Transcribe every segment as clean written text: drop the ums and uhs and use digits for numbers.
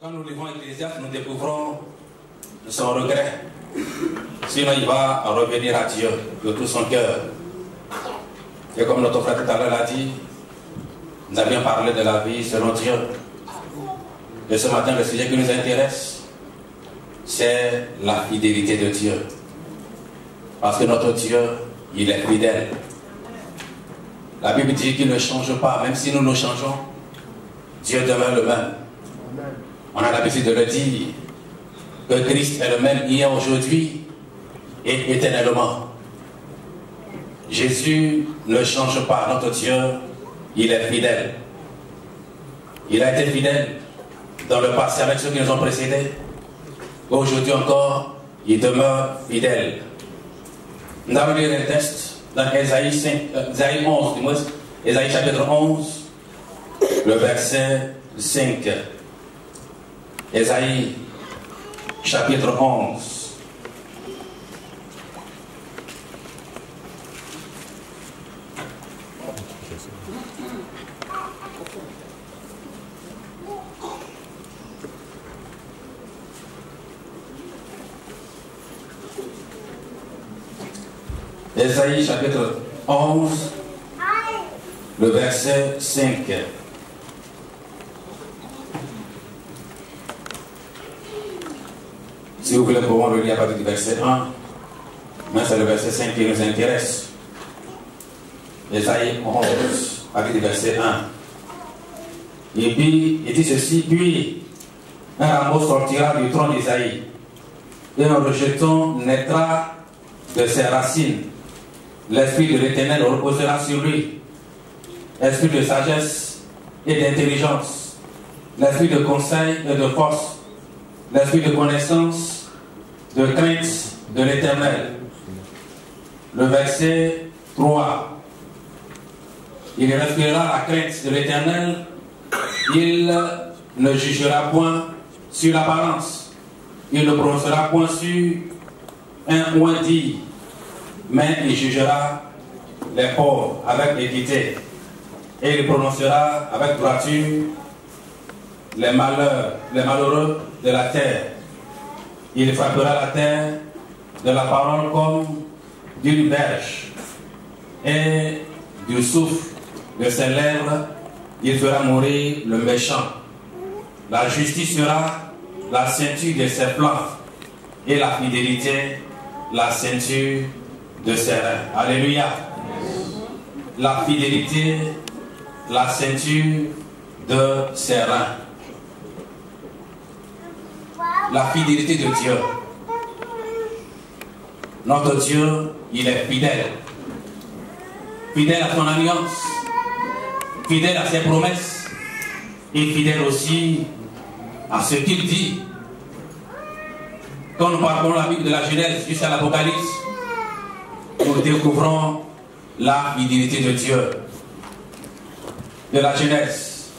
Quand nous lisons Ecclésiaste, nous découvrons son regret. Sinon, il va revenir à Dieu de tout son cœur. Et comme notre frère tout à l'heure l'a dit, nous avions parlé de la vie selon Dieu. Et ce matin, le sujet qui nous intéresse, c'est la fidélité de Dieu. Parce que notre Dieu, il est fidèle. La Bible dit qu'il ne change pas, même si nous nous changeons, Dieu demeure le même. On a l'habitude de le dire, que Christ est le même hier, aujourd'hui et éternellement. Jésus ne change pas, notre Dieu, il est fidèle. Il a été fidèle dans le passé avec ceux qui nous ont précédés. Aujourd'hui encore, il demeure fidèle. Nous allons lire un texte dans Ésaïe 11, du moins, Ésaïe chapitre 11, le verset 5. Ésaïe chapitre 11. Ésaïe chapitre 11, le verset 5. Si vous voulez, nous pouvons le lire à partir du verset 1, mais c'est le verset 5 qui nous intéresse. Ésaïe 11, à partir du verset 1. Et puis, il dit ceci, puis un rameau sortira du tronc d'Ésaïe, et un rejeton naîtra de ses racines. L'esprit de l'Éternel reposera sur lui, esprit de sagesse et d'intelligence, l'esprit de conseil et de force, l'esprit de connaissance, de crainte de l'Éternel. Le verset 3. Il respirera la crainte de l'Éternel, il ne jugera point sur l'apparence, il ne prononcera point sur un oint-dit, mais il jugera les pauvres avec équité, et il prononcera avec droiture les malheureux de la terre. Il frappera la terre de la parole comme d'une berge, et du souffle de ses lèvres, il fera mourir le méchant. La justice sera la ceinture de ses flancs, et la fidélité la ceinture de ses reins. Alléluia. La fidélité, la ceinture de ses reins. La fidélité de Dieu. Notre Dieu, il est fidèle. Fidèle à son alliance, fidèle à ses promesses, et fidèle aussi à ce qu'il dit. Quand nous parlons la Bible de la Genèse jusqu'à l'Apocalypse, nous découvrons la fidélité de Dieu. De la Genèse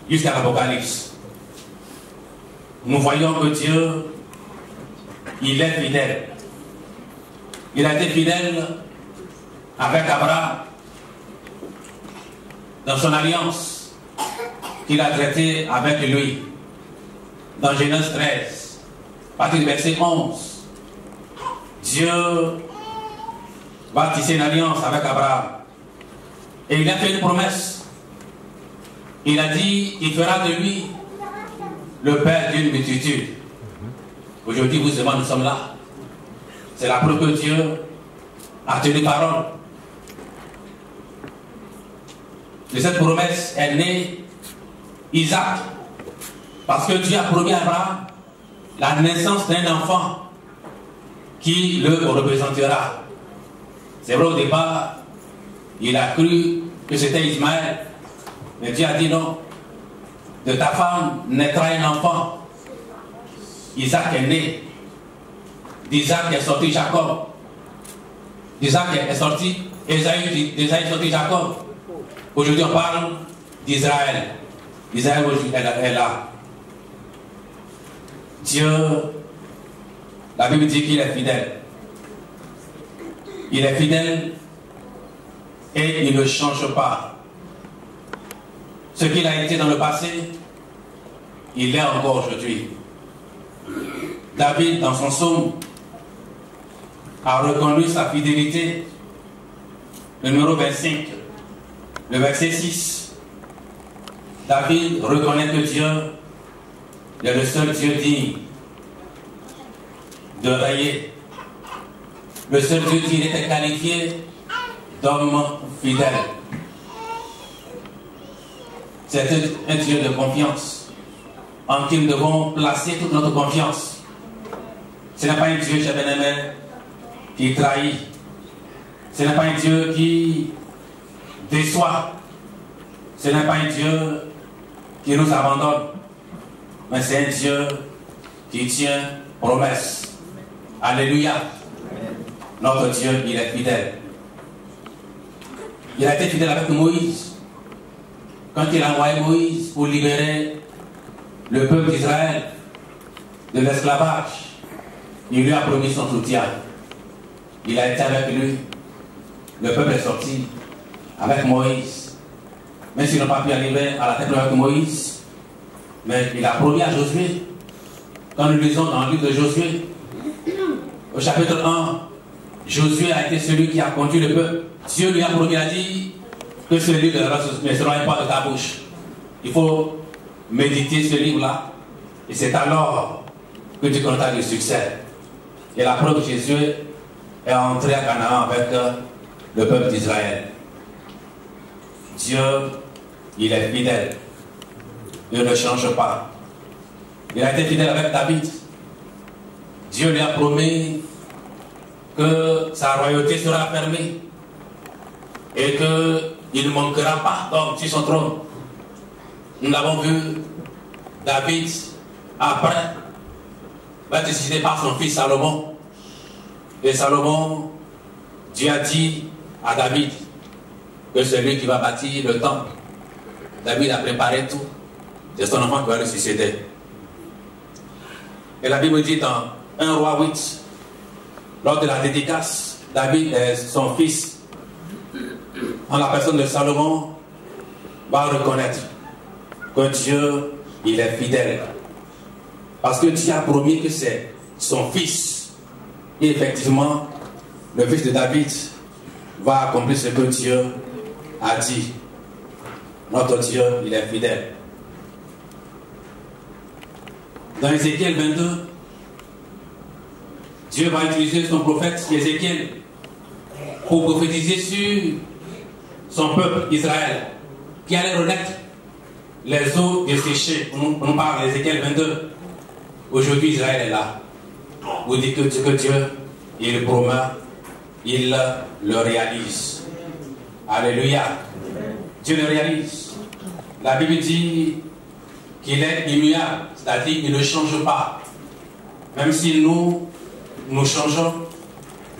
jusqu'à l'Apocalypse, nous voyons que Dieu, il est fidèle. Il a été fidèle avec Abraham dans son alliance qu'il a traitée avec lui. Dans Genèse 13, à partir du verset 11, Dieu va tisser une alliance avec Abraham. Et il a fait une promesse. Il a dit, il fera de lui le père d'une multitude. Aujourd'hui, vous et moi, nous sommes là. C'est la preuve que Dieu a tenu parole. De cette promesse est né Isaac. Parce que Dieu a promis à Abraham la naissance d'un enfant qui le représentera. C'est vrai, au départ, il a cru que c'était Ismaël. Mais Dieu a dit non. De ta femme naîtra un enfant. Isaac est né. D'Isaac est sorti Jacob. D'Isaac est sorti Ésaïe. D'Ésaïe est sorti Jacob. Aujourd'hui, on parle d'Israël. Israël aujourd'hui est là. Dieu, la Bible dit qu'il est fidèle. Il est fidèle et il ne change pas. Ce qu'il a été dans le passé, il l'est encore aujourd'hui. David, dans son psaume, a reconnu sa fidélité. Le numéro 25, le verset 6. David reconnaît que Dieu est le seul Dieu digne de régner. Le seul Dieu qui était qualifié d'homme fidèle. C'est un Dieu de confiance en qui nous devons placer toute notre confiance. Ce n'est pas un Dieu, chers bien-aimés, qui trahit. Ce n'est pas un Dieu qui déçoit. Ce n'est pas un Dieu qui nous abandonne. Mais c'est un Dieu qui tient promesse. Alléluia. Notre Dieu, il est fidèle. Il a été fidèle avec Moïse. Quand il a envoyé Moïse pour libérer le peuple d'Israël de l'esclavage, il lui a promis son soutien. Il a été avec lui. Le peuple est sorti avec Moïse. Même s'ils n'ont pas pu arriver à la tête avec Moïse, mais il a promis à Josué. Quand nous lisons dans le livre de Josué, au chapitre 1, Josué a été celui qui a conduit le peuple. Dieu lui a promis, il a dit que ce livre ne sera pas de ta bouche. Il faut méditer ce livre-là. Et c'est alors que tu connaîtras le succès. Et la preuve, Jésus est entré à Canaan avec le peuple d'Israël. Dieu, il est fidèle. Il ne change pas. Il a été fidèle avec David. Dieu lui a promis que sa royauté sera fermée et qu'il ne manquera pas d'homme sur son trône. Nous l'avons vu, David, après, va être décidé par son fils Salomon. Et Salomon, Dieu a dit à David que c'est lui qui va bâtir le temple. David a préparé tout. C'est son enfant qui va le succéder. Et la Bible dit dans 1 Roi 8, lors de la dédicace, David et son fils, en la personne de Salomon, va reconnaître que Dieu, il est fidèle. Parce que Dieu a promis que c'est son fils. Et effectivement, le fils de David va accomplir ce que Dieu a dit. Notre Dieu, il est fidèle. Dans Ézéchiel 22, Dieu va utiliser son prophète Ézéchiel pour prophétiser sur son peuple Israël qui allait renaître les eaux desséchées. On parle d'Ézéchiel 22. Aujourd'hui, Israël est là. Vous dites que ce que Dieu, il promet, il le réalise. Alléluia. Dieu le réalise. La Bible dit qu'il est immuable, c'est-à-dire qu'il ne change pas. Même si nous changeons,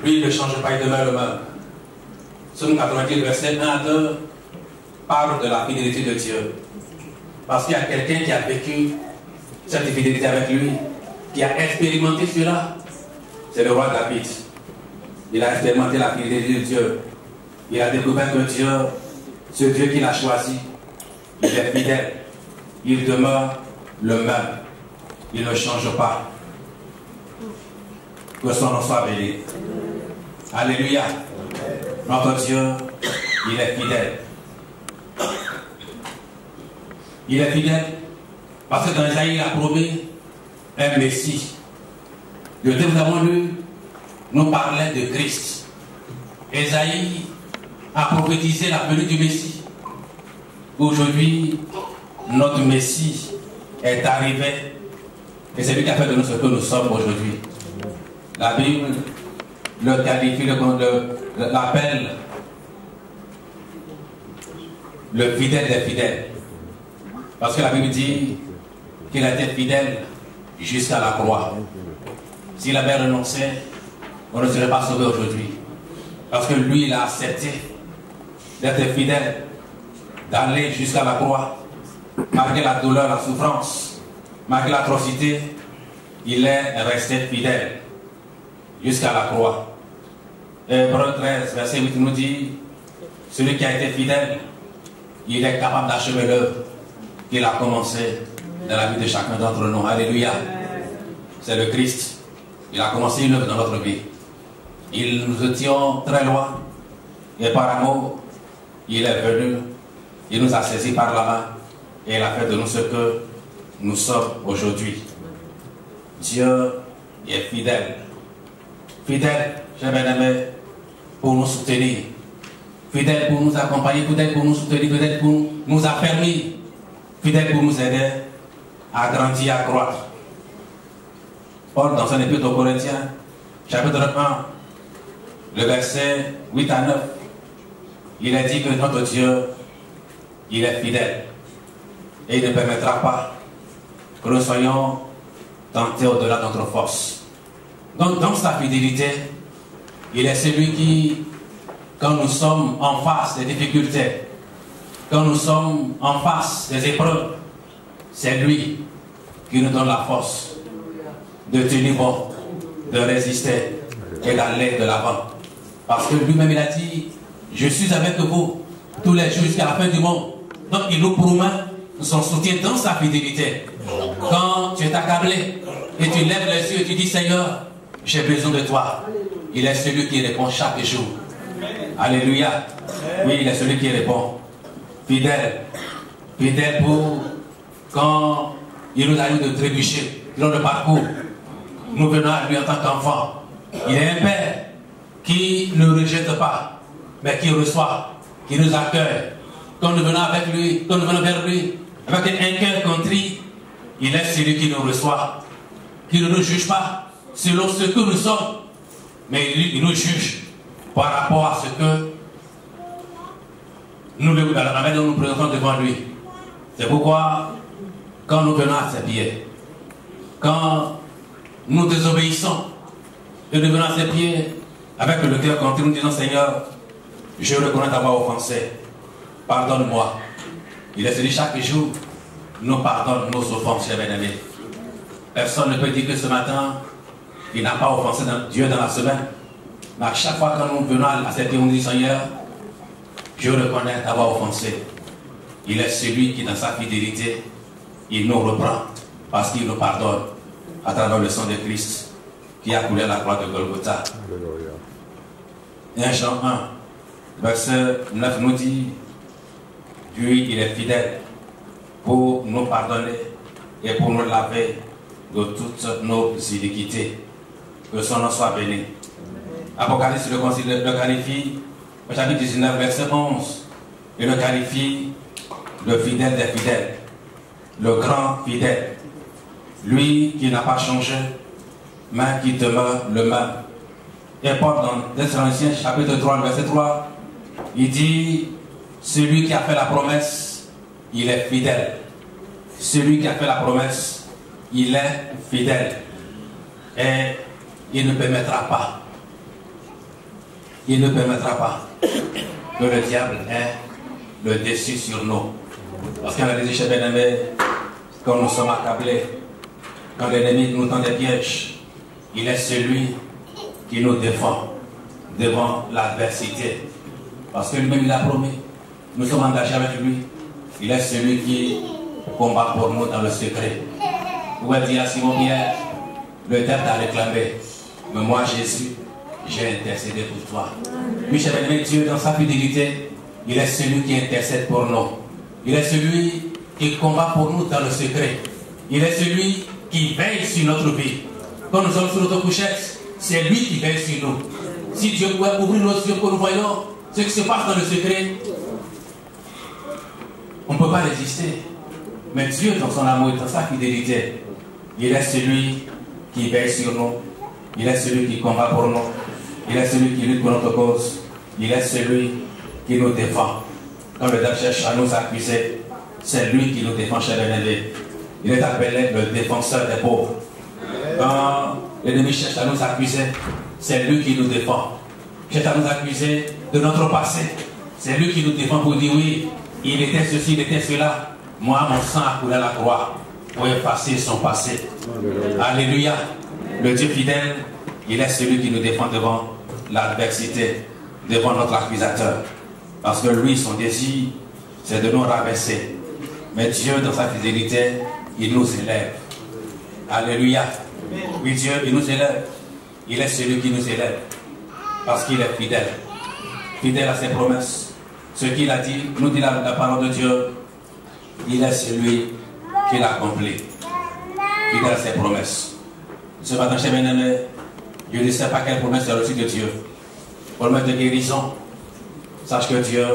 lui, il ne change pas, il demeure le même. Psaume 90, verset 1 à 2, parle de la fidélité de Dieu. Parce qu'il y a quelqu'un qui a vécu cette fidélité avec lui, qui a expérimenté cela. C'est le roi David. Il a expérimenté la fidélité de Dieu. Il a découvert que Dieu, ce Dieu qu'il a choisi, il est fidèle. Il demeure le même. Il ne change pas. Que son nom soit béni. Alléluia. Notre Dieu, il est fidèle. Il est fidèle parce que dans Isaïe, il a promis un Messie. Le texte que nous avons lu nous parlait de Christ. Isaïe a prophétisé la venue du Messie. Aujourd'hui, notre Messie est arrivé et c'est lui qui a fait de nous ce que nous sommes aujourd'hui. La Bible le qualifie, l'appelle le fidèle des fidèles. Parce que la Bible dit qu'il a été fidèle jusqu'à la croix. S'il avait renoncé, on ne serait pas sauvé aujourd'hui. Parce que lui, il a accepté d'être fidèle, d'aller jusqu'à la croix. Malgré la douleur, la souffrance, malgré l'atrocité, il est resté fidèle jusqu'à la croix. Hébreux 13, verset 8 nous dit, celui qui a été fidèle, il est capable d'achever l'œuvre qu'il a commencé. dans la vie de chacun d'entre nous. Alléluia. C'est le Christ. Il a commencé une œuvre dans notre vie. Nous étions très loin. Et par amour, il est venu. Il nous a saisis par la main. Et il a fait de nous ce que nous sommes aujourd'hui. Dieu est fidèle. Fidèle, chers bien-aimés, pour nous soutenir. Fidèle pour nous accompagner. Fidèle pour nous soutenir. Fidèle pour nous affermir. Fidèle pour nous aider à grandir, à croître. Paul, dans son épître aux Corinthiens, chapitre 1, le verset 8 à 9, il a dit que notre Dieu, il est fidèle. Et il ne permettra pas que nous soyons tentés au-delà de notre force. Donc, dans sa fidélité, il est celui qui, quand nous sommes en face des difficultés, quand nous sommes en face des épreuves, c'est lui qui nous donne la force de tenir bon, de résister et d'aller de l'avant. Parce que lui-même, il a dit, je suis avec vous tous les jours jusqu'à la fin du monde. Donc, il nous promet son soutien dans sa fidélité. Quand tu es accablé et tu lèves les yeux et tu dis, Seigneur, j'ai besoin de toi. Il est celui qui répond chaque jour. Alléluia. Oui, il est celui qui répond. Fidèle. Fidèle pour quand il nous arrive de trébucher dans le parcours. Nous venons à lui en tant qu'enfant. Il est un père qui ne rejette pas, mais qui reçoit, qui nous accueille. Quand nous venons avec lui, quand nous venons vers lui, avec un cœur contrit, il est celui qui nous reçoit, qui ne nous juge pas selon ce que nous sommes, mais il nous juge par rapport à ce que nous, la manière dont nous présentons devant lui. C'est pourquoi, quand nous venons à ses pieds, quand nous désobéissons, et nous venons à ses pieds, avec le cœur contrit, nous disons, Seigneur, je reconnais t'avoir offensé. Pardonne-moi. Il est celui chaque jour nous pardonne nos offenses, chers bien-aimés. Personne ne peut dire que ce matin, il n'a pas offensé Dieu dans la semaine. Mais à chaque fois que nous venons à cette on dit, Seigneur, je reconnais t'avoir offensé. Il est celui qui, dans sa fidélité, il nous reprend parce qu'il nous pardonne à travers le sang de Christ qui a coulé à la croix de Golgotha. Et 1 Jean 1, verset 9 nous dit, lui, il est fidèle pour nous pardonner et pour nous laver de toutes nos iniquités. Que son nom soit béni. Apocalypse le qualifie, au chapitre 19, verset 11, il le qualifie le fidèle des fidèles, le grand fidèle, lui qui n'a pas changé, mais qui demeure le même. Et Paul, dans Thessaloniciens, chapitre 3, verset 3, il dit, celui qui a fait la promesse, il est fidèle. Celui qui a fait la promesse, il est fidèle. Et il ne permettra pas. Il ne permettra pas que le diable ait le dessus sur nous. Parce qu'on a dit, chers bien-aimés, quand nous sommes accablés, quand l'ennemi nous tend des pièges, il est celui qui nous défend devant l'adversité. Parce que lui-même, il a promis. Nous sommes engagés avec lui. Il est celui qui combat pour nous dans le secret. Vous pouvez dire à Simon-Pierre, le diable t'a réclamé. Mais moi, Jésus, j'ai intercédé pour toi. Lui, cher bien-aimé, Dieu, dans sa fidélité, il est celui qui intercède pour nous. Il est celui qui combat pour nous dans le secret. Il est celui qui veille sur notre vie. Quand nous sommes sur notre couchette, c'est lui qui veille sur nous. Si Dieu pouvait ouvrir nos yeux pour nous voyons ce qui se passe dans le secret, on ne peut pas résister. Mais Dieu, dans son amour et dans sa fidélité, il est celui qui veille sur nous. Il est celui qui combat pour nous. Il est celui qui lutte pour notre cause. Il est celui qui nous défend. Quand le diable cherche à nous accuser, c'est lui qui nous défend, cher bien-aimé. Il est appelé le défenseur des pauvres. Quand l'ennemi cherche à nous accuser, c'est lui qui nous défend. Cherche à nous accuser de notre passé. C'est lui qui nous défend pour dire oui, il était ceci, il était cela. Moi, mon sang a coulé à la croix pour effacer son passé. Alléluia. Le Dieu fidèle, il est celui qui nous défend devant l'adversité, devant notre accusateur. Parce que lui, son désir, c'est de nous rabaisser. Mais Dieu, dans sa fidélité, il nous élève. Alléluia. Oui, Dieu, il nous élève. Il est celui qui nous élève. Parce qu'il est fidèle. Fidèle à ses promesses. Ce qu'il a dit, nous dit la parole de Dieu, il est celui qui l'accomplit. Fidèle à ses promesses. Ce matin, cher bien-aimé, je ne sais pas quelle promesse tu as reçue de Dieu. Promesse de guérison. Sache que Dieu,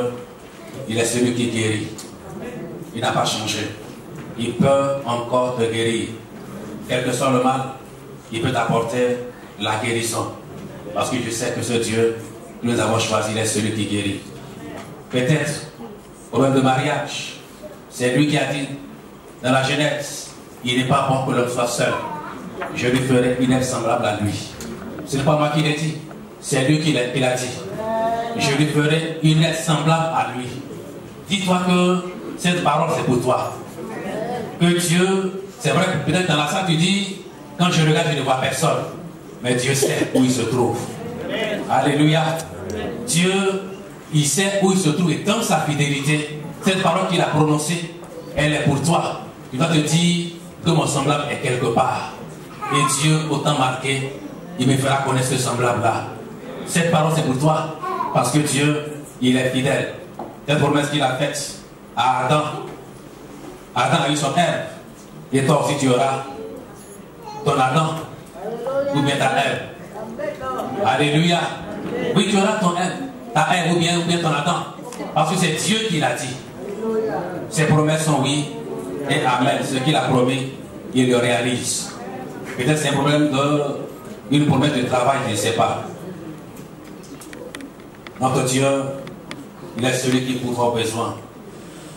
il est celui qui guérit. Il n'a pas changé. Il peut encore te guérir. Quel que soit le mal, il peut t'apporter la guérison. Parce que je sais que ce Dieu que nous avons choisi, il est celui qui guérit. Peut-être, problème de mariage, c'est lui qui a dit dans la Genèse, il n'est pas bon que l'homme soit seul. Je lui ferai une aide semblable à lui. Ce n'est pas moi qui l'ai dit, c'est lui qui l'a dit. Je lui ferai une aide semblable à lui. Dis-toi que cette parole c'est pour toi. Que Dieu, c'est vrai que peut-être dans la salle tu dis, quand je regarde je ne vois personne. Mais Dieu sait où il se trouve. Alléluia. Dieu, il sait où il se trouve. Et dans sa fidélité, cette parole qu'il a prononcée, elle est pour toi. Tu vas te dire que mon semblable est quelque part. Et Dieu, autant marqué, il me fera connaître ce semblable-là. Cette parole, c'est pour toi. Parce que Dieu, il est fidèle. Cette promesse qu'il a faite à Adam. Adam a eu son Ève. Et toi aussi, tu auras ton Adam. Ou bien ta Ève. Alléluia. Oui, tu auras ton Ève. Ta Ève ou bien ton Adam. Parce que c'est Dieu qui l'a dit. Ses promesses sont oui et amen. Ce qu'il a promis, il le réalise. Peut-être c'est un problème une promesse de travail, je ne sais pas. Notre Dieu, il est celui qui pourvoit aux besoins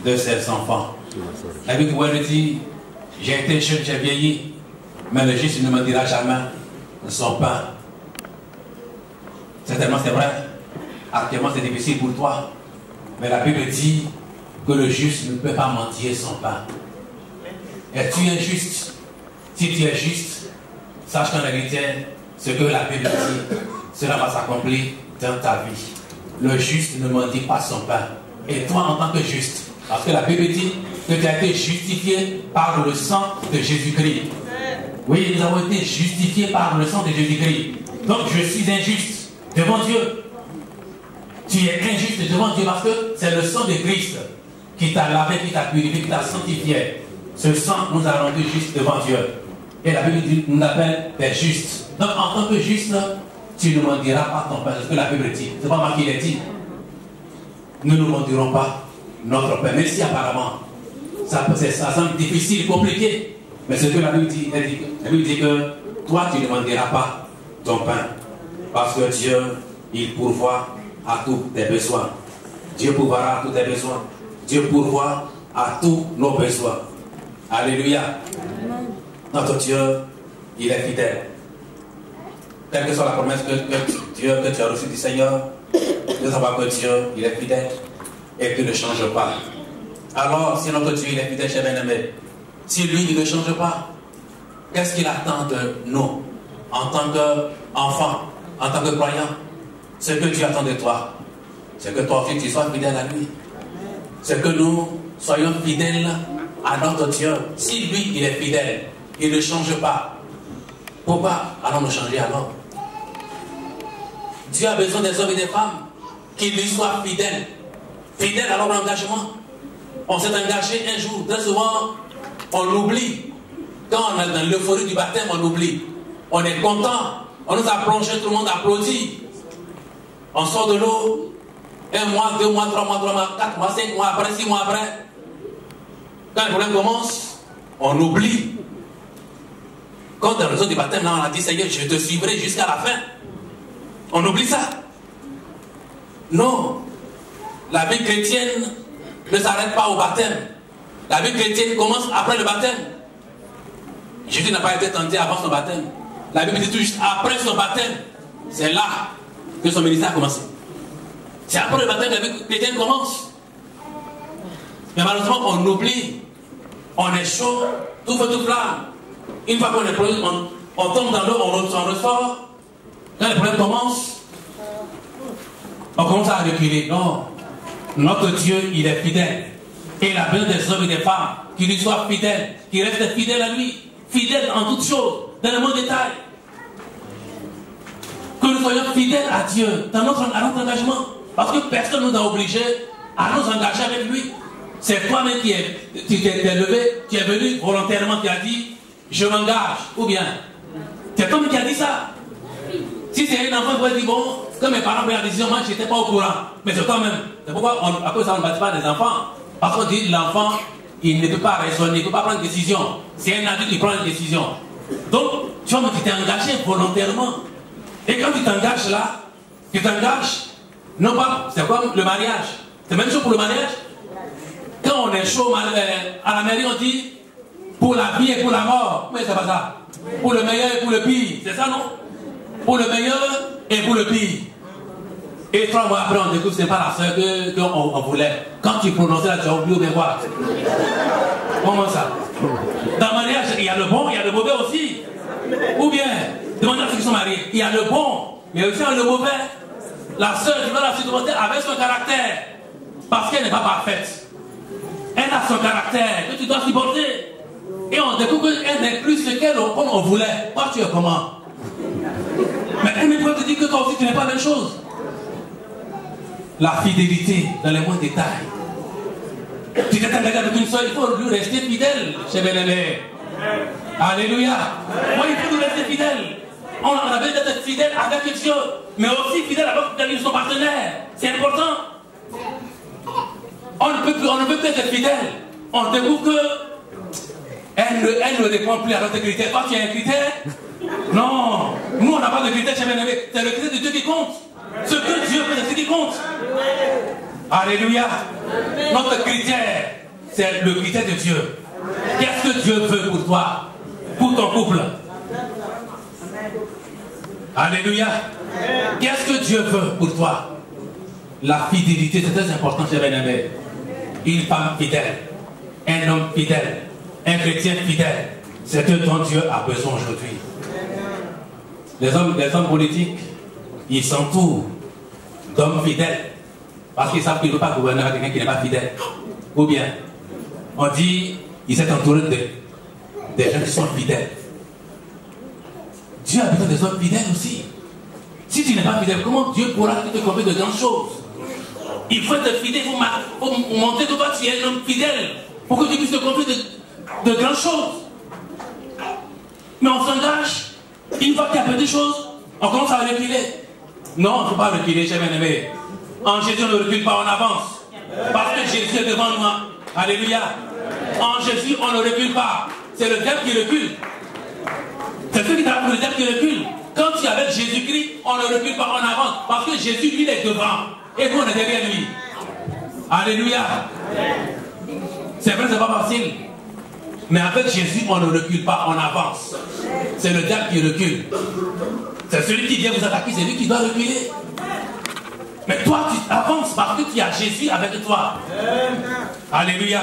de ses enfants. La Bible dit, j'ai été jeune, j'ai vieilli, mais le juste ne me dira jamais son pain. Certainement c'est vrai. Actuellement c'est difficile pour toi. Mais la Bible dit que le juste ne peut pas mendier son pain. Es-tu injuste? Si tu es juste, sache qu'en réalité, ce que la Bible dit, cela va s'accomplir dans ta vie. Le juste ne mendie pas son pain. Et toi en tant que juste, parce que la Bible dit que tu as été justifié par le sang de Jésus-Christ. Oui, nous avons été justifiés par le sang de Jésus-Christ. Donc je suis injuste devant Dieu. Tu es injuste devant Dieu parce que c'est le sang de Christ qui t'a lavé, qui t'a purifié, qui t'a sanctifié. Ce sang nous a rendu justes devant Dieu. Et la Bible dit, nous appelle des justes. Donc en tant que juste, tu ne mendiras pas ton pain. C'est ce que la Bible dit. Ce n'est pas moi qui l'ai dit. Nous ne mendirons pas notre pain. Même si apparemment, ça semble difficile, compliqué. Mais ce que la Bible dit, la Bible dit que toi, tu ne mendiras pas ton pain. Parce que Dieu, il pourvoit à tous tes besoins. Dieu pourvoira à tous tes besoins. Dieu pourvoit à tous nos besoins. Alléluia. Notre Dieu, il est fidèle. Quelle que soit la promesse que tu as reçue du Seigneur, nous savons que Dieu, il est fidèle et qu'il ne change pas. Alors, si notre Dieu, il est fidèle, cher bien-aimé, si lui, il ne change pas, qu'est-ce qu'il attend de nous, en tant qu'enfants, en tant que croyants? Ce que Dieu attend de toi, c'est que toi aussi, tu sois fidèle à lui. C'est que nous soyons fidèles à notre Dieu. Si lui, il est fidèle, il ne change pas. Pourquoi allons-nous changer alors? Dieu a besoin des hommes et des femmes qui lui soient fidèles. Fidèles à leur engagement. On s'est engagé un jour. Très souvent, on l'oublie. Quand on est dans l'euphorie du baptême, on l'oublie. On est content. On nous a plongé, tout le monde applaudit. On sort de l'eau. 1 mois, 2 mois, 3 mois, 4 mois, 5 mois après, 6 mois après. Quand le problème commence, on oublie. Quand dans le jour du baptême, là, on a dit, Seigneur, je te suivrai jusqu'à la fin. On oublie ça. Non. La vie chrétienne ne s'arrête pas au baptême. La vie chrétienne commence après le baptême. Jésus n'a pas été tenté avant son baptême. La Bible dit tout juste après son baptême. C'est là que son ministère a commencé. C'est après le baptême que la vie chrétienne commence. Mais malheureusement, on oublie. On est chaud, tout feu, tout flamme. Une fois qu'on est plongé, on tombe dans l'eau, on ressort. Quand les problèmes commencent, on commence à reculer. Non. Notre Dieu, il est fidèle. Et il a besoin des hommes et des femmes qu'il lui soit fidèle, qu'il reste fidèle à lui, fidèle en toutes choses, dans le moindre détail. Que nous soyons fidèles à Dieu à notre engagement. Parce que personne ne nous a obligés à nous engager avec lui. C'est toi-même tu t'es levé, tu es venu volontairement, tu as dit, je m'engage. Ou bien, c'est toi-même qui as dit ça. Si c'est un enfant qui pourrait dire, bon, quand mes parents prenaient la décision, moi je n'étais pas au courant. Mais c'est toi-même. C'est pourquoi, à cause de ça, on ne bâtit pas des enfants. Parce qu'on dit, l'enfant, il ne peut pas raisonner, il ne peut pas prendre une décision. C'est un adulte qui prend une décision. Donc, tu vois, tu t'es engagé volontairement. Et quand tu t'engages là, tu t'engages, non pas, c'est comme le mariage. C'est même chose pour le mariage. Quand on est chaud à la mairie, on dit pour la vie et pour la mort. Mais c'est pas ça. Pour le meilleur et pour le pire. C'est ça, non? Pour le meilleur et pour le pire. Et 3 mois après, on découvre que ce n'est pas la sœur qu'on voulait. Quand tu prononçais là, tu as oublié de voir. Comment ça? Dans le mariage, il y a le bon, il y a le mauvais aussi. Ou bien, demandez à ceux qui sont mariés, il y a le bon, mais aussi le mauvais. La sœur qui va la supporter avec son caractère. Parce qu'elle n'est pas parfaite. Elle a son caractère que tu dois supporter. Et on découvre qu'elle n'est plus ce qu'elle comme on voulait. Toi, tu es comment? Mais elle peut te dire que toi aussi, tu n'es pas la même chose. La fidélité dans les moindres détails. Tu t'es engagé avec une soeur, il faut lui rester fidèle, chez Bénévé. Alléluia. Moi, il faut nous rester fidèles. On a besoin d'être fidèle avec Dieu, mais aussi fidèle avec son partenaire. C'est important. On ne peut plus être fidèle. On découvre que elle ne répond plus à notre critère. Toi, tu as un critère? Non. Nous, on n'a pas de critère chez Bénévé. C'est le critère de Dieu qui compte. Ce que Dieu fait, c'est ce qui compte. Alléluia. Notre critère, c'est le critère de Dieu. Qu'est-ce que Dieu veut pour toi, pour ton couple? Alléluia. Qu'est-ce que Dieu veut pour toi? La fidélité, c'est très important, cher bien-aimé. Une femme fidèle, un homme fidèle, un chrétien fidèle, c'est ce dont Dieu a besoin aujourd'hui. Les hommes politiques, ils s'entourent d'hommes fidèles parce qu'ils savent qu'ils ne peuvent pas gouverner avec quelqu'un qui n'est pas fidèle. Ou bien, on dit, il s'est entouré des gens qui sont fidèles. Dieu a besoin des hommes fidèles aussi. Si tu n'es pas fidèle, comment Dieu pourra te confier de grandes choses? Il faut être fidèle, il faut montrer que toi tu es un homme fidèle pour que tu puisses te confier de grandes choses. Mais on s'engage, une fois qu'il y a des choses, on commence à reculer. Non, il ne faut pas reculer, cher bien-aimé. En Jésus, on ne recule pas, on avance. Parce que Jésus est devant nous. Alléluia. En Jésus, on ne recule pas. C'est le diable qui recule. C'est ce qui t'arrive, le diable qui recule. Quand tu es avec Jésus-Christ, on ne recule pas, on avance. Parce que Jésus, lui, est devant. Et nous, on est derrière lui. Alléluia. C'est vrai, c'est pas facile. Mais avec Jésus, on ne recule pas, on avance. C'est le diable qui recule. C'est celui qui vient vous attaquer, c'est lui qui doit reculer. Mais toi, tu avances parce que tu as Jésus avec toi. Alléluia.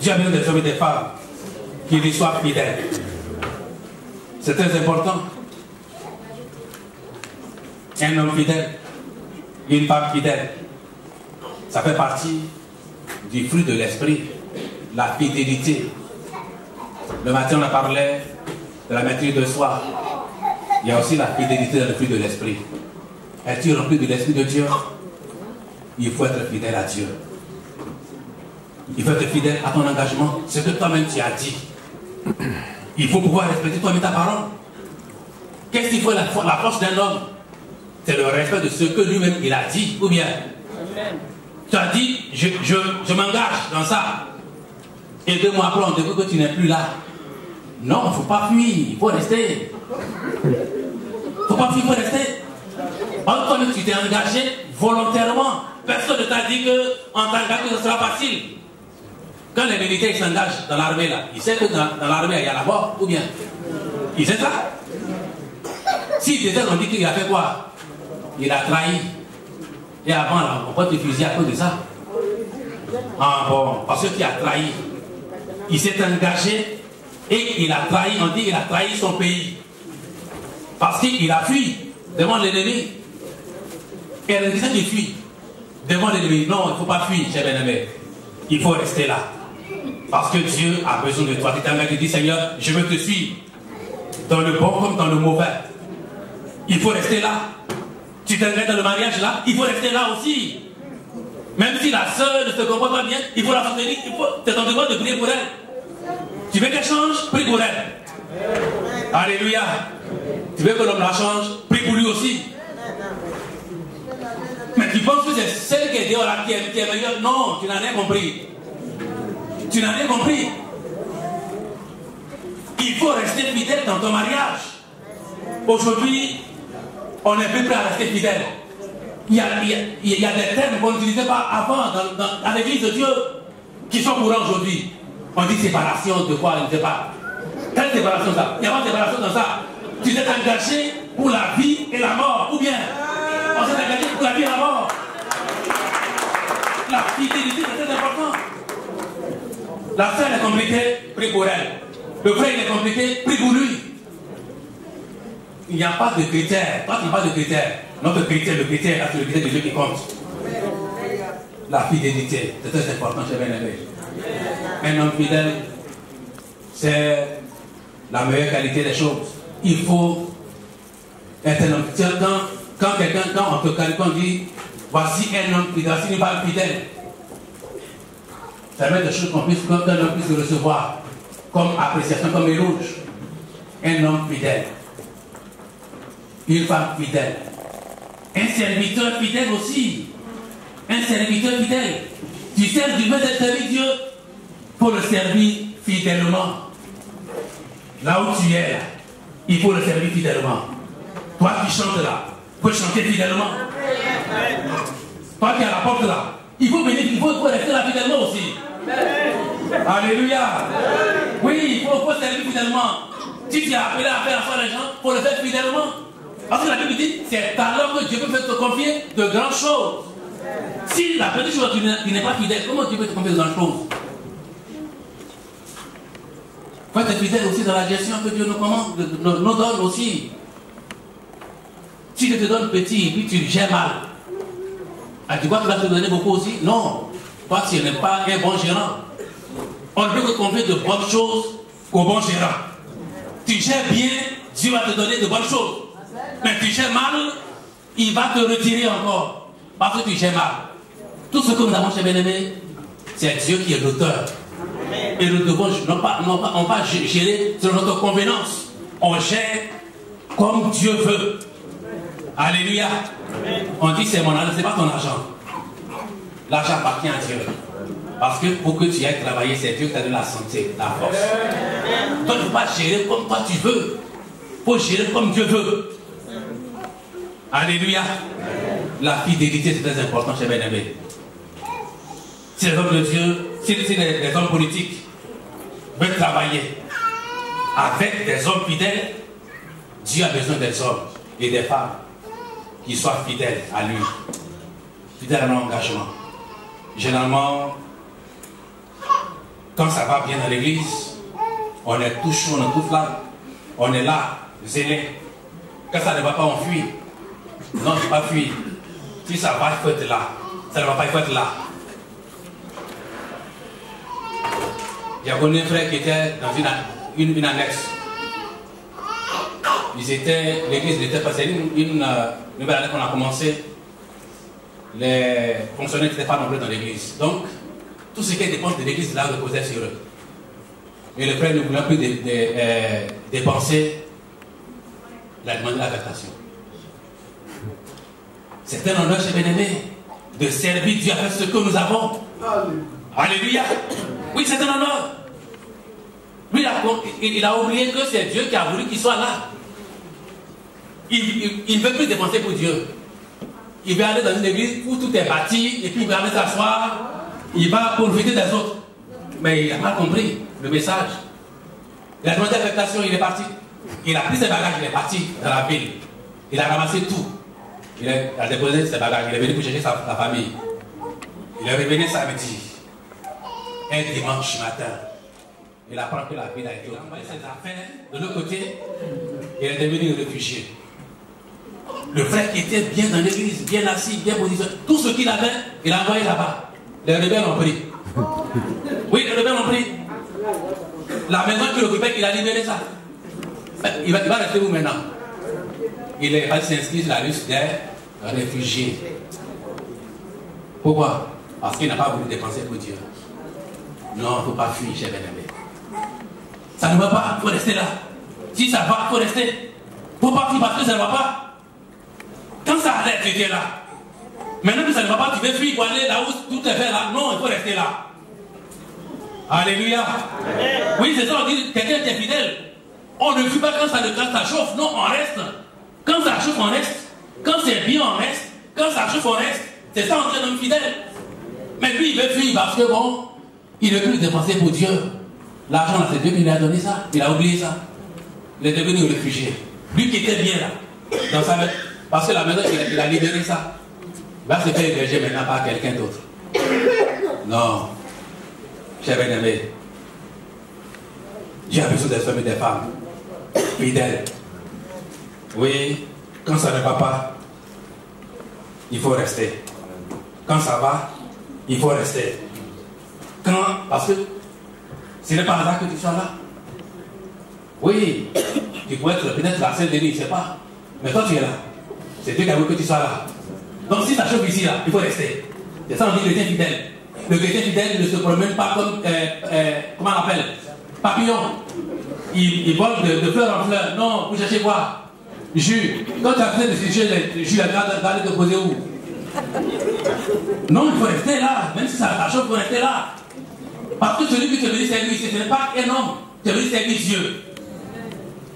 Dieu a besoin des hommes et des femmes qui lui soient fidèles. C'est très important. Un homme fidèle, une femme fidèle, ça fait partie du fruit de l'esprit, la fidélité. Le matin, on a parlé de la maîtrise de soi. Il y a aussi la fidélité dans le fruit de l'esprit. Es-tu rempli de l'esprit de Dieu? Il faut être fidèle à Dieu. Il faut être fidèle à ton engagement, ce que toi-même tu as dit. Il faut pouvoir respecter toi-même ta parole. Qu'est-ce qu'il faut la force d'un homme? C'est le respect de ce que lui-même il a dit, ou bien tu as dit, je m'engage dans ça. Et 2 mois après, on découvre que tu n'es plus là. Non, il ne faut pas fuir, il faut rester. Il ne faut pas fuir, il faut rester. Quand tu t'es engagé volontairement, personne ne t'a dit qu'en tant qu'engagé, ce sera facile. Quand les militaires s'engagent dans l'armée, là, ils savent que dans l'armée, il y a la mort, ou bien? Ils savent ça? Si les gens ont dit qu'il a fait quoi? Il a trahi. Et avant, là, on peut te fusiller à cause de ça. Ah bon, parce qu'il a trahi. Il s'est engagé et il a trahi, on dit qu'il a trahi son pays. Parce qu'il a fui devant l'ennemi. Et elle disait qu'il fuit devant l'ennemi. Non, il ne faut pas fuir, cher bien-aimé. Il faut rester là. Parce que Dieu a besoin de toi. Tu t'as dit, Seigneur, je veux te suivre. Dans le bon comme dans le mauvais. Il faut rester là. Tu t'engages dans le mariage là, il faut rester là aussi. Même si la sœur ne se comporte pas bien, il faut la soutenir. C'est ton devoir de prier pour elle. Tu veux qu'elle change, prie pour elle. Alléluia. Tu veux que l'homme la change, prie pour lui aussi. Mais tu penses que c'est celle qui est dehors là qui est meilleure? Non, tu n'as rien compris. Tu n'as rien compris. Il faut rester fidèle dans ton mariage. Aujourd'hui, on n'est plus prêt à rester fidèle. Il y a des termes qu'on n'utilisait pas avant dans l'église de Dieu qui sont courants aujourd'hui. On dit séparation de quoi? Je ne sais pas. Quelle séparation ça? Il n'y a pas de séparation dans ça. Tu t'es engagé pour la vie et la mort, ou bien on s'est engagé pour la vie et la mort. La fidélité, c'est très important. La sœur est compliquée, prie pour elle. Le frère il est compliqué, prie pour lui. Il n'y a pas de critères. Toi, tu n'as pas de critères. Notre critère, le critère, là, c'est le critère de Dieu qui compte. La fidélité, c'est très important, chez bien-aimé. Un homme fidèle, c'est la meilleure qualité des choses. Il faut être un homme fidèle. Quand on te qualifie, on dit, voici un homme fidèle, voici une femme fidèle. Ça met des choses qu'on puisse, qu'un homme puisse recevoir comme appréciation, comme éloge. Un homme fidèle. Une femme fidèle. Un serviteur fidèle aussi. Un serviteur fidèle. Tu sers du maître de servir Dieu pour le servir fidèlement. Là où tu es, il faut le servir fidèlement. Toi qui chantes là, il faut chanter fidèlement. Toi qui es à la porte là, il faut venir, il faut rester là fidèlement aussi. Alléluia. Oui, il faut servir fidèlement. Si tu es appelé à faire affaire les gens, il faut le faire fidèlement. Parce que la Bible dit, c'est alors que Dieu peut te confier de grandes choses. Si la petite chose, tu n'es pas fidèle, comment Dieu peut te confier de grandes choses? Il faut être fidèle aussi dans la gestion que Dieu nous commande, nous donne aussi. Si Dieu te donne petit et puis tu gères mal, tu vois que tu vas te donner beaucoup aussi? Non. Toi, tu n'es pas un bon gérant. On ne peut que confier de bonnes choses qu'au bon gérant. Tu gères bien, Dieu va te donner de bonnes choses. Mais tu gères mal, il va te retirer encore. Parce que tu gères mal. Tout ce que nous avons chez bien-aimé, c'est Dieu qui est l'auteur. Et nous devons non pas gérer selon notre convenance. On gère comme Dieu veut. Alléluia. On dit c'est mon argent, c'est pas ton argent. L'argent appartient à Dieu. Parce que pour que tu aies travaillé, c'est Dieu qui t'a donné la santé, la force. Toi, tu ne peux pas gérer comme toi tu veux. Il faut gérer comme Dieu veut. Alléluia. La fidélité, c'est très important chez bien-aimé. Si les hommes de Dieu, si les hommes politiques veulent travailler avec des hommes fidèles, Dieu a besoin des hommes et des femmes qui soient fidèles à lui. Fidèles à leur engagement. Généralement, quand ça va bien dans l'église, on est tout chaud, on est tout flamme, on est là, zélé. Quand ça ne va pas, on fuit. Non, je ne vais pas fuir. Si ça va, il faut être là. Ça ne va pas, il faut être là. J'ai connu un frère qui était dans une annexe. L'église n'était pas, c'est une nouvelle année qu'on a commencé. Les fonctionnaires n'étaient pas nombreux dans l'église. Donc, tout ce qui est dépense de l'église là reposait sur eux. Et le frère ne voulait plus dépenser. Il a demandé l'affectation. C'est un honneur chez bien-aimé de servir Dieu avec ce que nous avons. Alléluia. Oui, c'est un honneur. Lui, il a oublié que c'est Dieu qui a voulu qu'il soit là. Il ne veut plus dépenser pour Dieu. Il va aller dans une église où tout est bâti, et puis il va aller s'asseoir, il va profiter des autres. Mais il n'a pas compris le message. Il a demandé l'affectation, il est parti. Il a pris ses bagages, il est parti dans la ville. Il a ramassé tout. Il a déposé ses bagages, il est venu pour chercher sa famille. Il est revenu samedi. Un dimanche matin. Il apprend que la ville a été occupée. Ses affaires de l'autre côté, il est devenu réfugié. Le frère qui était bien dans l'église, bien assis, bien positionné, tout ce qu'il avait, il a envoyé là-bas. Les rebelles l'ont pris. Oui, les rebelles l'ont pris. La maison qu'il occupait, il a libéré ça. Il va rester où maintenant? Il va s'inscrire sur la liste des réfugiés. Pourquoi? Parce qu'il n'a pas voulu dépenser pour Dieu. Non, il ne faut pas fuir, cher bien-aimé. Ça ne va pas, il faut rester là. Si ça va, il faut rester. Il ne faut pas fuir parce que ça ne va pas. Quand ça arrête, tu es là. Maintenant que ça ne va pas, tu veux fuir pour aller là où tout est fait là. Non, il faut rester là. Alléluia. Oui, c'est ça, on dit, quelqu'un qui est fidèle. On ne fuit pas quand ça chauffe. Non, on reste. Quand ça chauffe, on reste. Quand c'est bien, on reste. Quand ça chauffe, on reste. C'est ça, on est un homme fidèle. Mais lui, il veut fuir parce que bon, il ne veut plus dépenser pour Dieu. L'argent, c'est Dieu qui lui a donné ça. Il a oublié ça. Il est devenu réfugié. Lui qui était bien là, dans sa maison, parce que la maison, il a libéré ça. Il va se faire héberger maintenant par quelqu'un d'autre. Non. Cher bien-aimé, Dieu a besoin des hommes et des femmes fidèles. Oui, quand ça ne va pas, il faut rester. Quand ça va, il faut rester. Parce que ce n'est pas hasard que tu sois là. Oui, tu pourrais être peut-être la seule de lui, je ne sais pas. Mais toi tu es là. C'est Dieu qui a voulu que tu sois là. Donc si ça chauffe ici, là, il faut rester. C'est ça on dit chrétien fidèle. Le chrétien fidèle ne se promène pas comme, comment on appelle, papillon. Il vole de fleur en fleur. Non, vous cherchez quoi? Jus. Quand tu as fait de chercher le jus, d'aller te poser où? Non, il faut rester là. Même si ça chauffe, il faut rester là. Parce que celui qui te veut servir, ce n'est pas un homme. Tu veux servir Dieu.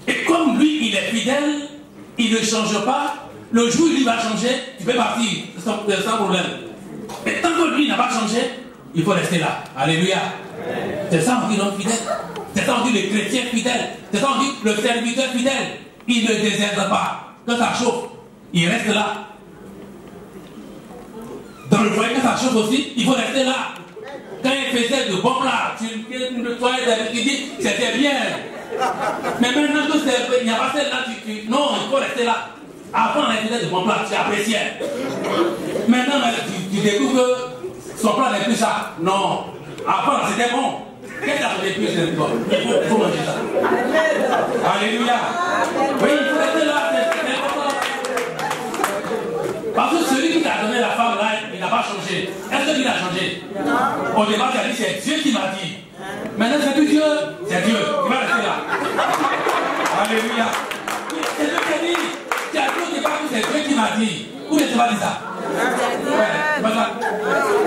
Et comme lui, il est fidèle, il ne change pas. Le jour où il va changer, tu peux partir sans problème. Mais tant que lui n'a pas changé, il faut rester là. Alléluia. C'est ça on dit l'homme fidèle. C'est ça on dit le chrétien fidèle. C'est ça on dit le serviteur fidèle. Il ne déserte pas. Quand ça chauffe, il reste là. Dans le foyer, quand ça chauffe aussi, il faut rester là. Quand il faisait de bons plats, tu dis c'était bien. Mais maintenant que il n'y a pas celle-là, non, il faut rester là. Avant, on faisait de bons plats, tu appréciais. Maintenant, tu découvres que son plat n'est plus ça. Non. Avant, c'était bon. Qu'est-ce que ça fait plus de bon? Il faut manger ça. Alléluia. Oui, il faut rester là, c'est important. Parce que celui qui t'a donné la femme là, il n'a pas changé. Est-ce qu'il a changé? Non. Au départ, tu as dit c'est Dieu qui m'a dit. Maintenant, c'est plus Dieu, c'est Dieu. Il va rester là. Alléluia. C'est Dieu qui a dit. Tu as dit au départ que c'est Dieu qui m'a dit. Ou ne tu pas dit ça?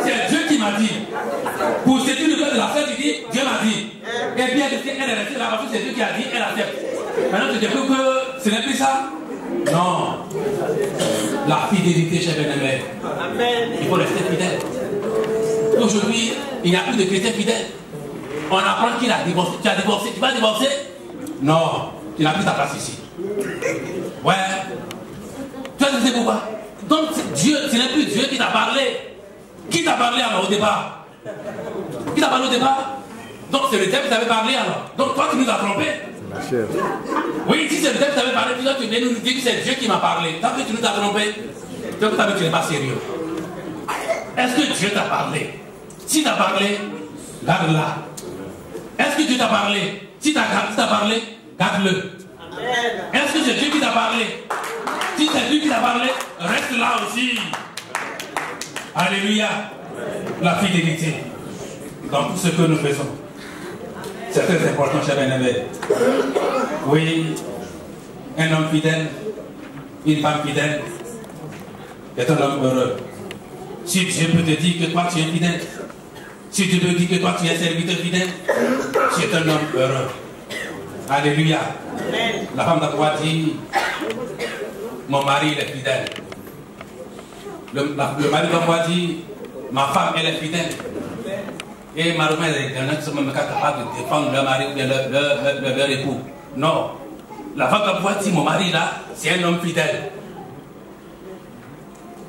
C'est Dieu qui m'a dit. Pour séduire le cœur de la fête, il dit Dieu m'a dit. Et bien, elle est restée là parce que c'est Dieu qui a dit, elle accepte. Maintenant, tu découvres que ce n'est plus ça? Non. La fidélité, cher bien-aimé. Il faut rester fidèle. Aujourd'hui, il n'y a plus de chrétiens fidèles. On apprend qu'il a divorcé. Tu as divorcé. Tu vas divorcer? Non. Tu n'as plus ta place ici. Ouais. Tu as dit pourquoi? Donc, Dieu, ce n'est plus Dieu qui t'a parlé. Qui t'a parlé alors au départ? Qui t'a parlé au départ? Donc, c'est le diable qui t'avait parlé alors. Donc, toi, tu nous as trompés. Oui, si c'est le diable qui t'avait parlé, tu viens nous dire que c'est Dieu qui m'a parlé. Tant que tu nous as trompés, donc tu n'es pas sérieux. Est-ce que Dieu t'a parlé? Si t'a parlé, garde-la. Est-ce que Dieu t'a parlé? Si t'a parlé, garde-le. Est-ce que c'est Dieu qui t'a parlé? Si c'est Dieu qui t'a parlé, reste là aussi. Alléluia. La fidélité dans tout ce que nous faisons. C'est très important, cher bien-aimé. Oui, un homme fidèle, une femme fidèle, est un homme heureux. Si Dieu peut te dire que toi tu es fidèle, si Dieu te dit que toi tu es serviteur fidèle, tu es un homme heureux. Alléluia. La femme d'Apoua dit, mon mari il est fidèle. Le mari d'Apoua dit, ma femme elle est fidèle. Et malheureusement, il y en a qui sont même capables de défendre leur mari ou leur époux. Non. La femme d'Apoua dit, mon mari là, c'est un homme fidèle.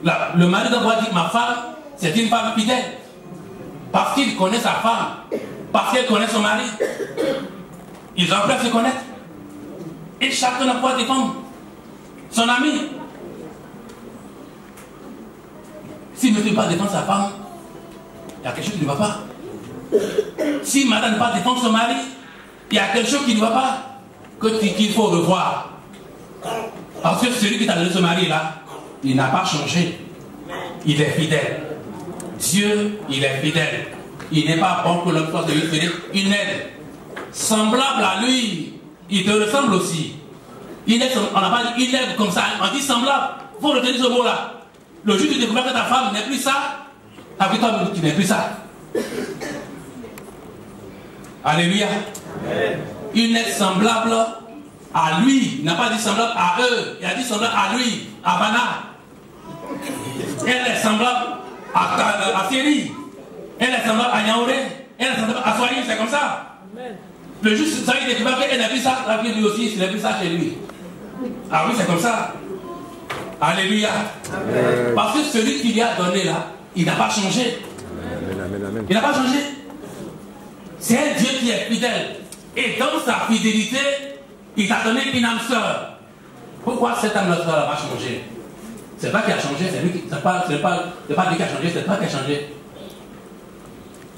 Le mari d'Apoua dit, ma femme, c'est une femme fidèle. Parce qu'il connaît sa femme. Parce qu'elle connaît son mari. Ils ont appris à se connaître. Et chacun a pouvoir défendre son ami. S'il ne peut pas défendre sa femme, il y a quelque chose qui ne va pas. Si madame ne peut pas défendre son mari, il y a quelque chose qui ne va pas, qu'il faut revoir. Parce que celui qui t'a donné ce mari-là, il n'a pas changé. Il est fidèle. Dieu, il est fidèle. Il n'est pas bon que l'homme soit de lui fidèle. Une aide semblable à lui, il te ressemble aussi. Il est, on n'a pas dit il est comme ça, on dit semblable. Il faut retenir ce mot-là. Le jour où tu découvres que ta femme n'est plus ça, avec toi, tu n'es plus ça. Alléluia. Une aide semblable à lui. Il n'a pas dit semblable à eux. Il a dit semblable à lui, à Bana. Elle est semblable à Thierry. Elle est semblable à Yaouré. Elle est semblable à Soyez, c'est comme ça. Le jour où il découvre qu'elle n'a plus ça, la vie lui aussi, il n'a plus ça chez lui. Ah oui, c'est comme ça. Alléluia. Amen. Parce que celui qui lui a donné là, il n'a pas changé. Amen. Il n'a pas changé. C'est un Dieu qui est fidèle. Et dans sa fidélité, il t'a donné une âme sœur. Pourquoi cette âme sœur n'a pas changé? C'est pas qui a changé, c'est lui qui. C'est pas lui qui a changé, c'est toi qui a changé.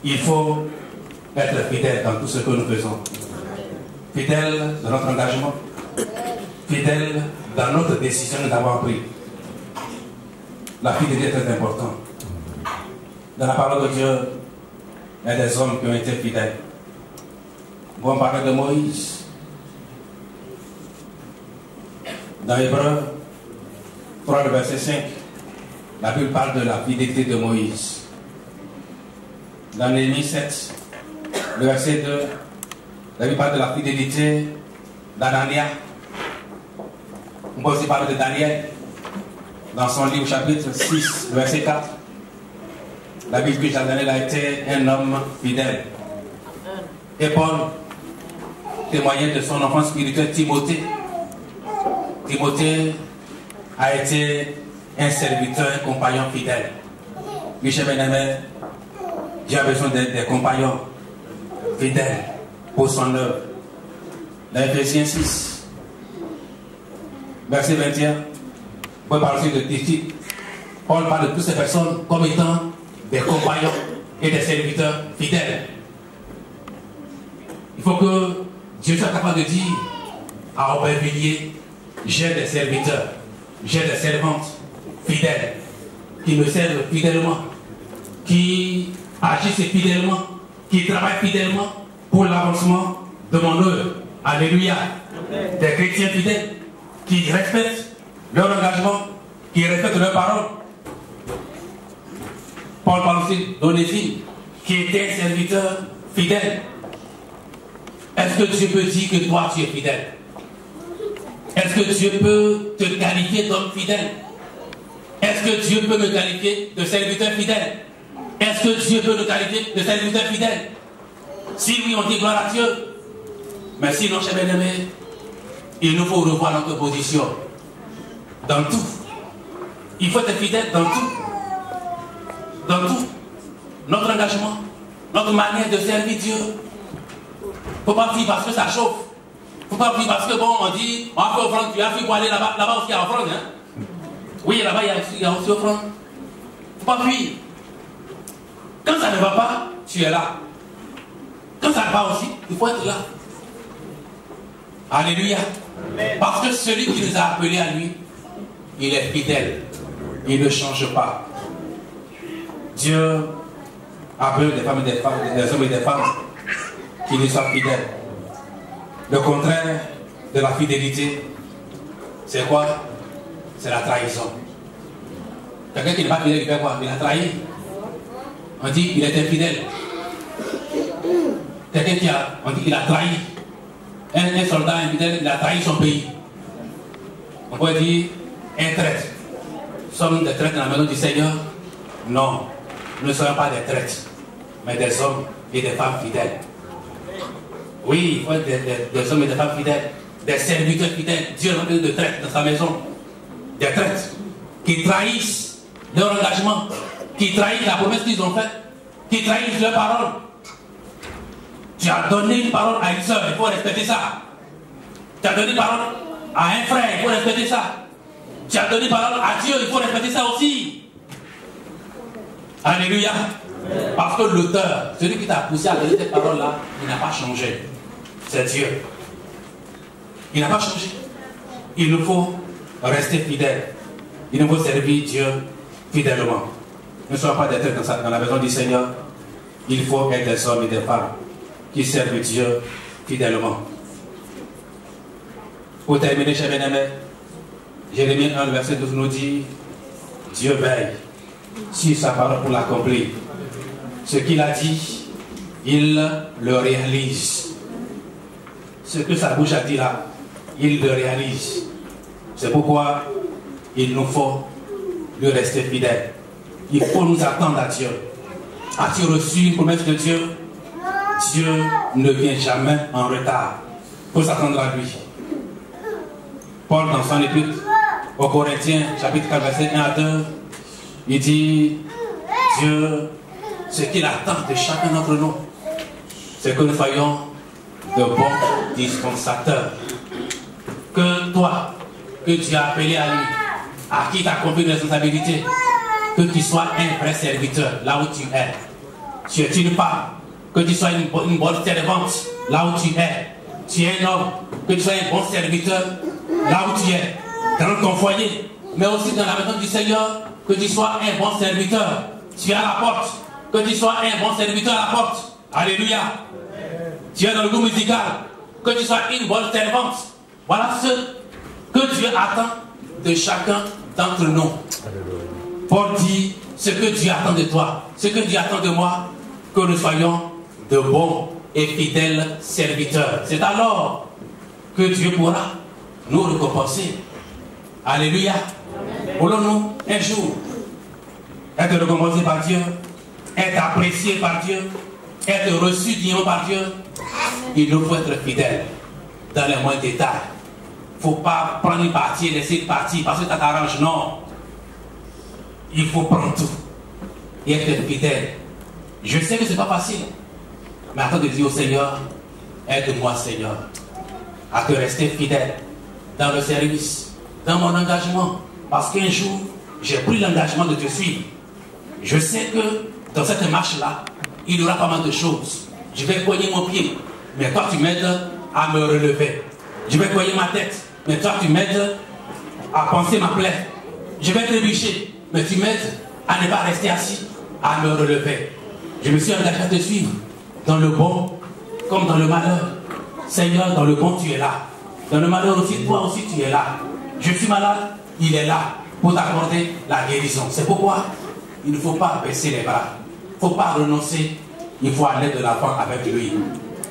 Il faut être fidèle dans tout ce que nous faisons. Fidèle dans notre engagement. Fidèle dans notre décision d'avoir pris. La fidélité est très importante. Dans la parole de Dieu, il y a des hommes qui ont été fidèles. On parle de Moïse. Dans Hébreux 3, le verset 5, la Bible parle de la fidélité de Moïse. Dans Néhémie 7, le verset 2, la Bible parle de la fidélité d'Anania. On peut aussi parler de Daniel. Dans son livre chapitre 6, le verset 4, la Bible dit que Daniel a été un homme fidèle. Et Paul témoignait de son enfant spirituel Timothée. Timothée a été un serviteur, un compagnon fidèle. Michel Benemé, j'ai besoin des compagnons fidèles pour son œuvre. Dans Éphésiens 6, verset 21, on peut parler de Tite. Paul parle de toutes ces personnes comme étant des compagnons et des serviteurs fidèles. Il faut que Dieu soit capable de dire à Aubervilliers, j'ai des serviteurs, j'ai des servantes fidèles, qui me servent fidèlement, qui agissent fidèlement, qui travaillent fidèlement pour l'avancement de mon œuvre. Alléluia. Des chrétiens fidèles qui respectent leur engagement, qui respectent leurs paroles. Paul parle aussi d'Onésime, qui était un serviteur fidèle. Est-ce que Dieu peut dire que toi tu es fidèle? Est-ce que Dieu peut te qualifier d'homme fidèle? Est-ce que Dieu peut me qualifier de serviteur fidèle? Est-ce que Dieu peut nous qualifier de serviteur fidèle? Si oui, on dit gloire à Dieu. Mais sinon, chers bien-aimés, il nous faut revoir notre position. Dans tout. Il faut être fidèle dans tout. Dans tout. Notre engagement, notre manière de servir Dieu. Il ne faut pas vivre parce que ça chauffe. Il ne faut pas vivre parce que, bon, on dit, on a fait offrande, tu as fait pour aller là-bas. Là-bas aussi, il y a offrande. Hein? Oui, là-bas, il y a aussi offrande. Il ne faut pas fuir. Quand ça ne va pas, tu es là. Quand ça va aussi, il faut être là. Alléluia. Amen. Parce que celui qui nous a appelés à lui, il est fidèle. Il ne change pas. Dieu appelle des femmes et des hommes et des femmes qui lui soient fidèles. Le contraire de la fidélité, c'est quoi? C'est la trahison. Quelqu'un qui n'est pas fidèle, il fait quoi? Il a trahi. On dit qu'il est infidèle. Quelqu'un qui a, on dit qu'il a trahi. Un soldat infidèle, il a trahi son pays. On peut dire un traître. Sommes des traîtres dans la maison du Seigneur? Non, nous ne sommes pas des traîtres, mais des hommes et des femmes fidèles. Oui, il faut être des hommes et des femmes fidèles, des serviteurs fidèles. Dieu a de traîtres dans sa maison. Des traîtres qui trahissent leur engagement, qui trahissent la promesse qu'ils ont faite, qui trahissent leur parole. Tu as donné une parole à une soeur, il faut respecter ça. Tu as donné une parole à un frère, il faut respecter ça. Tu as donné une parole à Dieu, il faut respecter ça aussi. Alléluia. Parce que l'auteur, celui qui t'a poussé à donner cette parole-là, il n'a pas changé. C'est Dieu. Il n'a pas changé. Il nous faut rester fidèles. Il nous faut servir Dieu fidèlement. Ne soyons pas des têtes dans la maison du Seigneur. Il faut être des hommes et des femmes qui servent Dieu fidèlement. Pour terminer, chers bien-aimés, Jérémie 1, verset 12 nous dit, Dieu veille sur sa parole pour l'accomplir. Ce qu'il a dit, il le réalise. Ce que sa bouche a dit là, il le réalise. C'est pourquoi il nous faut lui rester fidèle. Il faut nous attendre à Dieu. As-tu reçu une promesse de Dieu? Dieu ne vient jamais en retard. Il faut s'attendre à lui. Paul, dans son épître aux Corinthiens, chapitre 4, verset 1 à 2, il dit, Dieu, ce qu'il attend de chacun d'entre nous, c'est que nous soyons de bons dispensateurs. Que toi, que tu as appelé à lui, à qui tu as confié une responsabilité, que tu sois un vrai serviteur là où tu es. Tu es une femme, que tu sois une bonne servante là où tu es. Tu es un homme, que tu sois un bon serviteur là où tu es, dans ton foyer, mais aussi dans la maison du Seigneur, que tu sois un bon serviteur. Tu es à la porte, que tu sois un bon serviteur à la porte. Alléluia. Tu es dans le groupe musical, que tu sois une bonne servante. Voilà ce que Dieu attend de chacun d'entre nous. Paul dit ce que Dieu attend de toi, ce que Dieu attend de moi, que nous soyons de bons et fidèles serviteurs. C'est alors que Dieu pourra nous récompenser. Alléluia. Voulons-nous un jour être récompensés par Dieu, être appréciés par Dieu, être reçus dignement par Dieu? Il nous faut être fidèles dans les moindres détails. Il ne faut pas prendre une partie et laisser une partie parce que ça t'arrange. Non. Il faut prendre tout et être fidèle. Je sais que ce n'est pas facile, mais attends de dire au Seigneur, aide-moi Seigneur à te rester fidèle dans le service, dans mon engagement, parce qu'un jour j'ai pris l'engagement de te suivre. Je sais que dans cette marche-là, il y aura pas mal de choses. Je vais cogner mon pied, mais toi tu m'aides à me relever. Je vais cogner ma tête, mais toi tu m'aides à penser ma plaie. Je vais trébucher, mais tu m'aides à ne pas rester assis, à me relever. Je me suis engagé à te suivre dans le bon comme dans le malheur. Seigneur, dans le bon tu es là. Dans le malheur aussi, toi aussi tu es là. Je suis malade, il est là pour t'accorder la guérison. C'est pourquoi il ne faut pas baisser les bras. Il ne faut pas renoncer. Il faut aller de l'avant avec lui.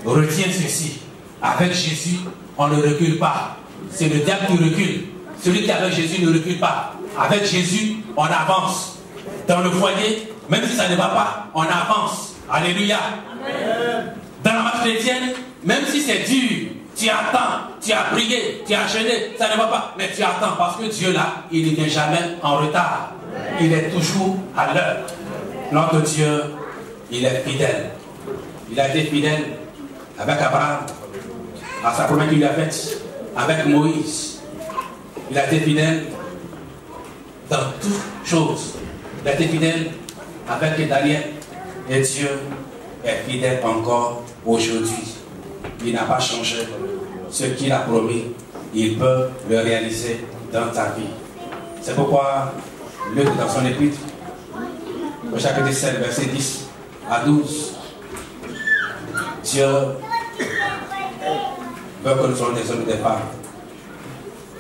Retiens ceci. Avec Jésus, on ne recule pas. C'est le diable qui recule. Celui qui est avec Jésus ne recule pas. Avec Jésus, on avance. Dans le foyer, même si ça ne va pas, on avance. Alléluia. Amen. Dans la marche chrétienne, même si c'est dur, tu attends, tu as prié, tu as jeûné, ça ne va pas, mais tu attends parce que Dieu là, il ne vient jamais en retard. Il est toujours à l'heure. Notre Dieu, il est fidèle. Il a été fidèle avec Abraham, à sa promesse qu'il lui a faite, avec Moïse. Il a été fidèle dans toutes choses. Il a été fidèle avec Daniel. Et Dieu est fidèle encore aujourd'hui. Il n'a pas changé. Ce qu'il a promis, il peut le réaliser dans ta vie. C'est pourquoi Luc, dans son épître, au chapitre 7, verset 10 à 12, Dieu veut que nous soyons des hommes et des femmes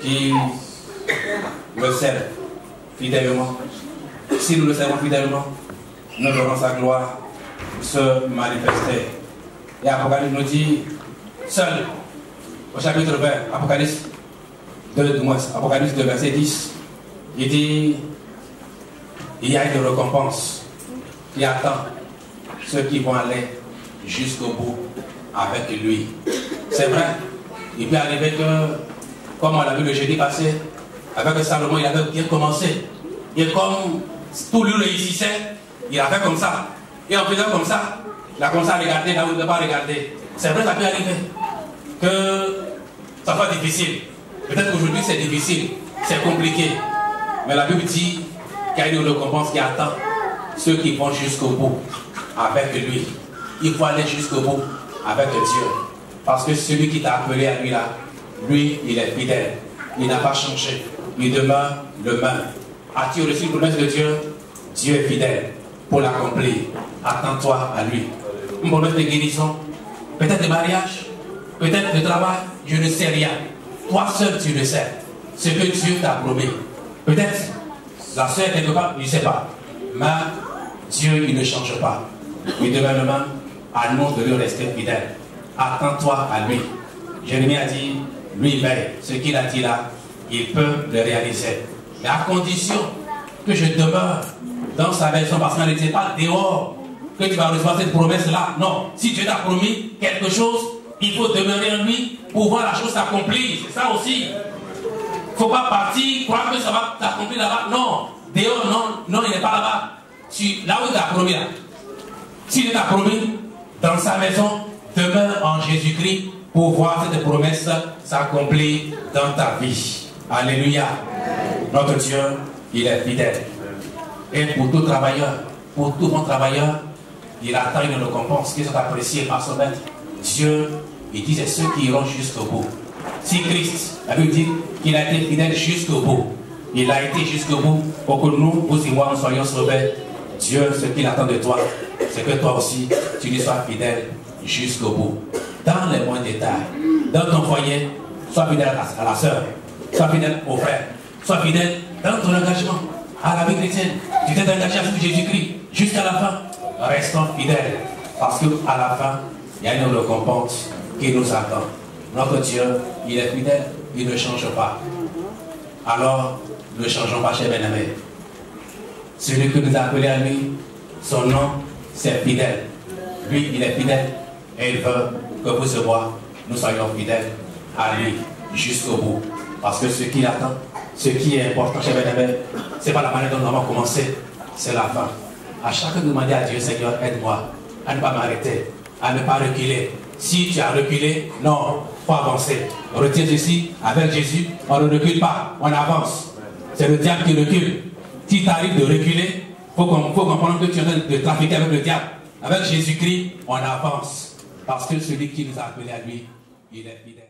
qui le servent fidèlement. Si nous le servons fidèlement, nous verrons sa gloire se manifester. Et Apocalypse nous dit, seul, au chapitre 20, Apocalypse 2, verset 10, il dit, il y a une récompense qui attend ceux qui vont aller jusqu'au bout avec lui. C'est vrai, il peut arriver que, comme on l'a vu le jeudi passé, avec Salomon, il avait bien commencé. Et comme tout lui réussissait, il a fait comme ça. Et en faisant comme ça, il a commencé à regarder là où il ne peut pas regarder. C'est vrai, ça peut arriver que ça soit difficile. Peut-être qu'aujourd'hui c'est difficile, c'est compliqué. Mais la Bible dit qu'il y a une récompense qui attend ceux qui vont jusqu'au bout avec lui. Il faut aller jusqu'au bout avec Dieu. Parce que celui qui t'a appelé à lui là, lui, il est fidèle. Il n'a pas changé. Il demeure le même. As-tu reçu la promesse de Dieu? Dieu est fidèle pour l'accomplir. Attends-toi à lui. Une promesse de guérison, peut-être de mariage, peut-être de travail, je ne sais rien. Toi seul, tu le sais. Ce que Dieu t'a promis. Peut-être la soeur est quelque part, je ne sais pas. Mais Dieu, il ne change pas. Il demeure le même. À nous de lui rester fidèle. Attends-toi à lui. Jérémie a dit, lui veille. Ce qu'il a dit là, il peut le réaliser. Mais à condition que je demeure dans sa maison, parce qu'on n'était pas dehors que tu vas recevoir cette promesse-là. Non. Si Dieu t'a promis quelque chose, il faut demeurer en lui pour voir la chose s'accomplir. C'est ça aussi. Il ne faut pas partir, croire que ça va s'accomplir là-bas. Non. Dehors, non, il n'est pas là-bas. Là où il t'a promis, là. S'il t'a promis, dans sa maison, demeure en Jésus-Christ pour voir cette promesse s'accomplir dans ta vie. Alléluia. Notre Dieu, il est fidèle. Et pour tout travailleur, pour tout bon travailleur, il attend une récompense qui sont appréciées par son maître. Dieu, il dit, c'est ceux qui iront jusqu'au bout. Si Christ, la Bible dit qu'il a été fidèle jusqu'au bout, il a été jusqu'au bout pour que nous et moi, nous soyons sauvés. Dieu, ce qu'il attend de toi, c'est que toi aussi, tu lui sois fidèle jusqu'au bout. Dans les moindres détails, dans ton foyer, sois fidèle à la sœur, sois fidèle au frère, sois fidèle dans ton engagement à la vie chrétienne. Tu t'es engagé à suivre Jésus-Christ jusqu'à la fin. Restons fidèles, parce qu'à la fin, il y a une récompense qui nous attend. Notre Dieu, il est fidèle, il ne change pas. Alors, ne changeons pas, chers bien-aimés. Celui que nous a appelé à lui, son nom, c'est fidèle. Lui, il est fidèle et il veut que vous et moi, nous soyons fidèles à lui jusqu'au bout. Parce que ce qu'il attend, ce qui est important, chers bien-aimés, ce n'est pas la manière dont nous avons commencé, c'est la fin. À chacun demander à Dieu, Seigneur, aide-moi à ne pas m'arrêter, à ne pas reculer. Si tu as reculé, non, il faut avancer. Retiens ceci, avec Jésus, on ne recule pas, on avance. C'est le diable qui recule. Si tu arrives de reculer, il faut comprendre que tu es en train de trafiquer avec le diable. Avec Jésus-Christ, on avance. Parce que celui qui nous a appelés à lui, il est fidèle.